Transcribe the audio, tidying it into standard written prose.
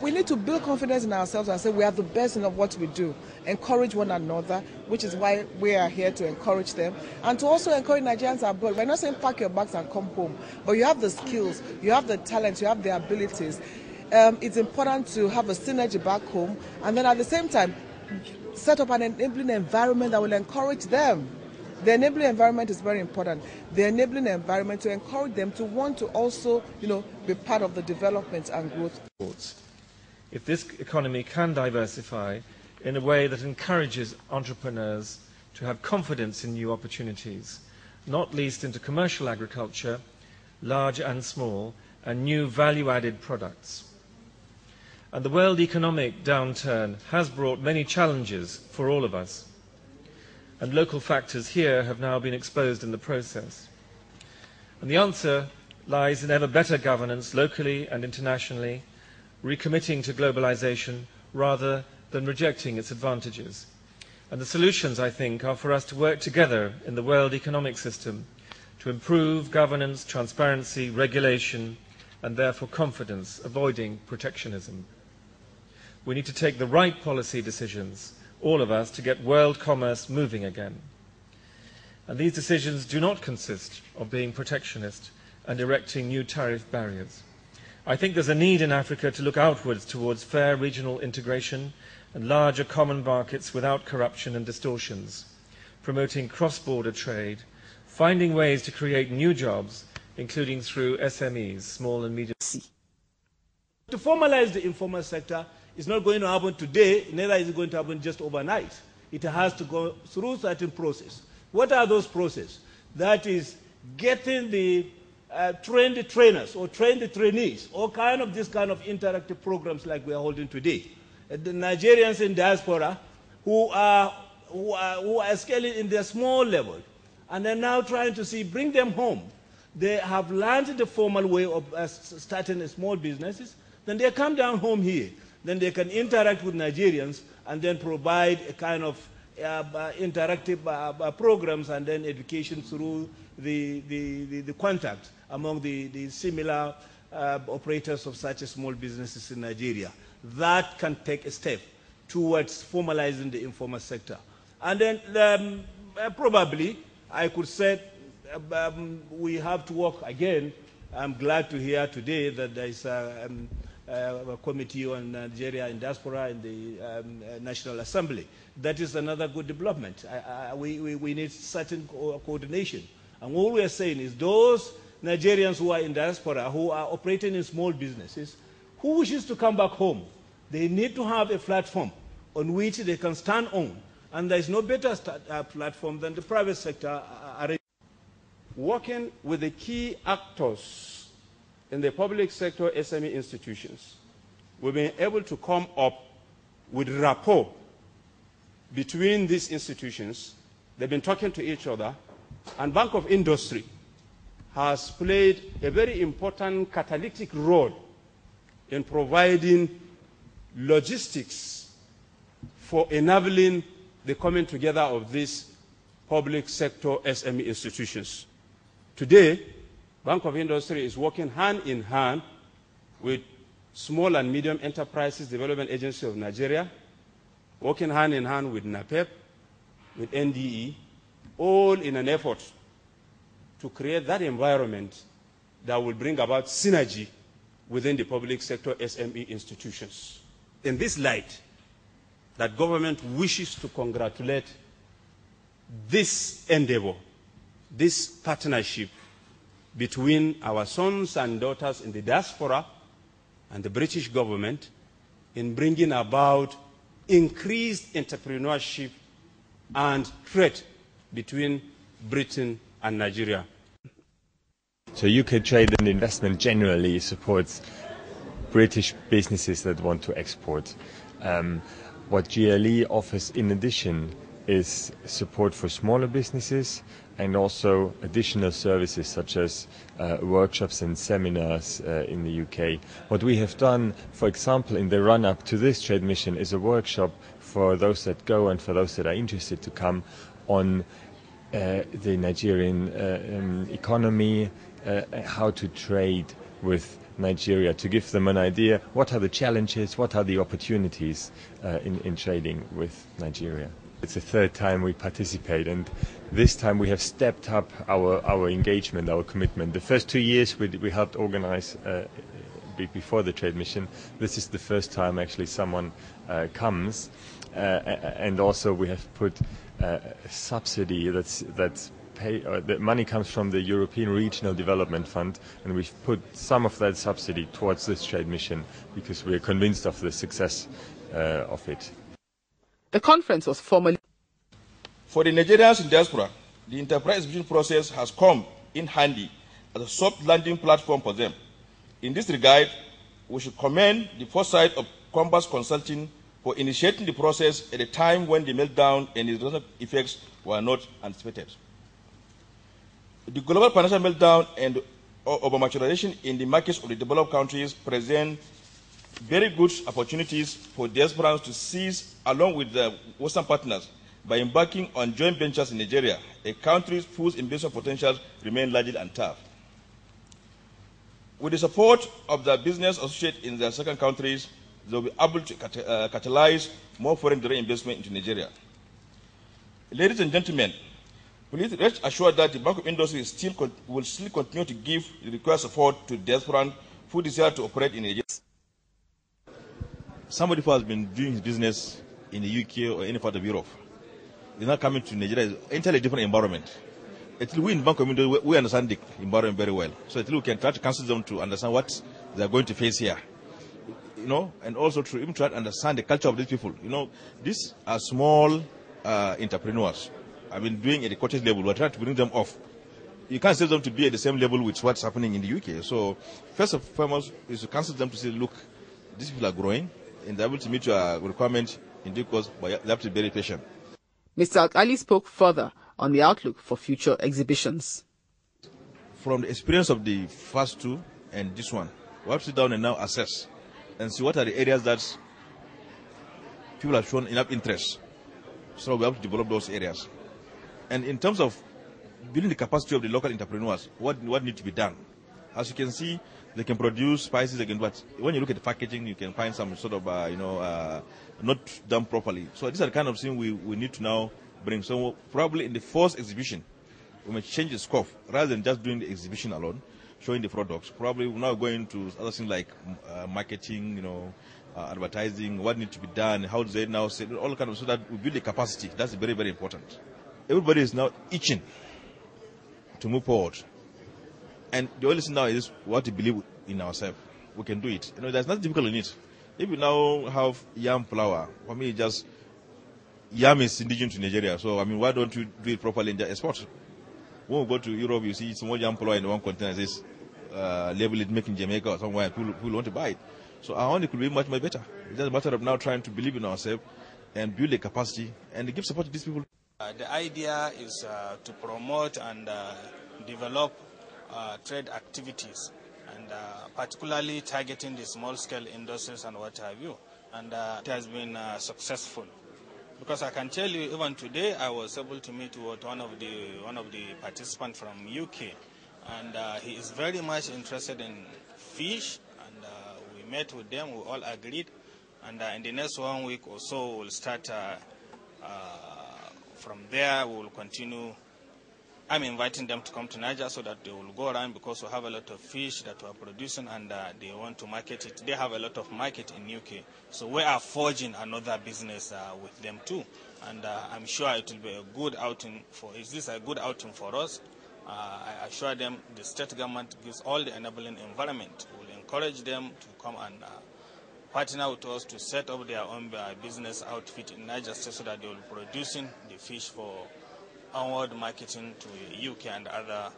We need to build confidence in ourselves and say we are the best in what we do. Encourage one another, which is why we are here to encourage them. And to also encourage Nigerians abroad. We're not saying pack your bags and come home, but you have the skills, you have the talent, you have the abilities. It's important to have a synergy back home, and then at the same time, set up an enabling environment that will encourage them. The enabling environment is very important. The enabling environment to encourage them to want to also, be part of the development and growth. If this economy can diversify in a way that encourages entrepreneurs to have confidence in new opportunities, not least into commercial agriculture, large and small, and new value-added products. And the world economic downturn has brought many challenges for all of us. And local factors here have now been exposed in the process. And the answer lies in ever better governance locally and internationally, recommitting to globalization rather than rejecting its advantages. And the solutions, I think, are for us to work together in the world economic system to improve governance, transparency, regulation, and therefore confidence, avoiding protectionism. We need to take the right policy decisions, all of us, to get world commerce moving again. And these decisions do not consist of being protectionist and erecting new tariff barriers. I think there's a need in Africa to look outwards towards fair regional integration and larger common markets without corruption and distortions, promoting cross-border trade, finding ways to create new jobs, including through SMEs, small and medium. To formalize the informal sector is not going to happen today, neither is it going to happen just overnight. It has to go through certain process. What are those processes? That is getting the trained trainers or trained trainees, all kind of this kind of interactive programs like we are holding today. The Nigerians in diaspora who are scaling in their small level, and they're now trying to bring them home. They have learned the formal way of starting small businesses, then they come down home here. Then they can interact with Nigerians and then provide a kind of interactive programs and then education through the contact among the similar operators of such small businesses in Nigeria. That can take a step towards formalizing the informal sector. And then probably I could say we have to work again. I'm glad to hear today that there is a committee on Nigeria in diaspora in the National Assembly. That is another good development. We need certain coordination. And what we are saying is those Nigerians who are in diaspora, who are operating in small businesses, who wishes to come back home, they need to have a platform on which they can stand on. And there is no better platform than the private sector. Working with the key actors in the public sector SME institutions, we've been able to come up with rapport between these institutions. They've been talking to each other, and Bank of Industry has played a very important catalytic role in providing logistics for enabling the coming together of these public sector SME institutions. Today, Bank of Industry is working hand in hand with Small and Medium Enterprises Development Agency of Nigeria, working hand in hand with NAPEP, with NDE, all in an effort to create that environment that will bring about synergy within the public sector SME institutions. In this light, that government wishes to congratulate this endeavor, this partnership between our sons and daughters in the diaspora and the British government in bringing about increased entrepreneurship and trade between Britain and Nigeria. So UK trade and investment generally supports British businesses that want to export. What GLE offers in addition is support for smaller businesses and also additional services such as workshops and seminars in the UK. What we have done, for example, in the run-up to this trade mission is a workshop for those that go and for those that are interested to come on the Nigerian economy, how to trade with Nigeria to give them an idea what are the challenges, what are the opportunities in trading with Nigeria. It's the third time we participate, and this time we have stepped up our engagement, our commitment. The first 2 years we helped organize before the trade mission. This is the first time actually someone comes, and also we have put a subsidy the money comes from the European Regional Development Fund, and we've put some of that subsidy towards this trade mission because we are convinced of the success of it. The conference was formally. For the Nigerians in diaspora, the enterprise exhibition process has come in handy as a soft landing platform for them. In this regard, we should commend the foresight of Compass Consulting for initiating the process at a time when the meltdown and its resultant effects were not anticipated. The global financial meltdown and overmaturation in the markets of the developed countries present very good opportunities for diasporans to seize along with their Western partners by embarking on joint ventures in Nigeria, a country whose investment potentials remain largely untapped. With the support of the business associates in their second countries, they will be able to catalyze more foreign direct investment into Nigeria. Ladies and gentlemen, please rest assured that the Bank of Industry will still continue to give the required support to diasporans who desire to operate in Nigeria. Somebody who has been doing his business in the UK or any part of Europe is not coming to Nigeria. It's an entirely different environment. Until we in Bank of Industry, we understand the environment very well. So until we can try to counsel them to understand what they are going to face here. And also to even try to understand the culture of these people. These are small entrepreneurs. I've been doing at the cottage level. We're trying to bring them off. You can't say them to be at the same level with what's happening in the UK. So first and foremost is to counsel them to say, look, these people are growing and they're able to meet your requirement in due course, but they have to be very patient. Mr. Al-Ali spoke further on the outlook for future exhibitions. From the experience of the first two and this one, we have to sit down and now assess and see what are the areas that people have shown enough interest. So we have to develop those areas. And in terms of building the capacity of the local entrepreneurs, what needs to be done? As you can see, they can produce spices, but when you look at the packaging, you can find some sort of, not done properly. So these are the kind of things we need to now bring. So probably in the first exhibition, we may change the scope. Rather than just doing the exhibition alone, showing the products, probably we're now going to other things like marketing, advertising, what needs to be done, how do they now say, all kind of, so that we build the capacity. That's very, very important. Everybody is now itching to move forward. And the only thing now is what to believe in ourselves. We can do it. There's nothing difficult in it. If we now have yam flour, for me, yam is indigenous to Nigeria. So, why don't you do it properly and just export? When we go to Europe, you see small yam flour in one container, says label it made in Jamaica or somewhere, and people want to buy it. So our own could be much, much better. It's just a matter of now trying to believe in ourselves and build a capacity and give support to these people. The idea is to promote and develop trade activities, and particularly targeting the small-scale industries and what have you. And it has been successful, because I can tell you, even today, I was able to meet with one of the participants from UK, and he is very much interested in fish. And we met with them, we all agreed, and in the next 1 week or so, we'll start. From there, we will continue. I'm inviting them to come to Niger so that they will go around, because we have a lot of fish that we are producing, and they want to market it. They have a lot of market in UK. So we are forging another business with them too. And I'm sure it will be a good outing is this a good outing for us? I assure them the state government gives all the enabling environment. We'll encourage them to come and partner with us to set up their own business outfit in Niger State, so that they will be producing the fish for onward marketing to UK and other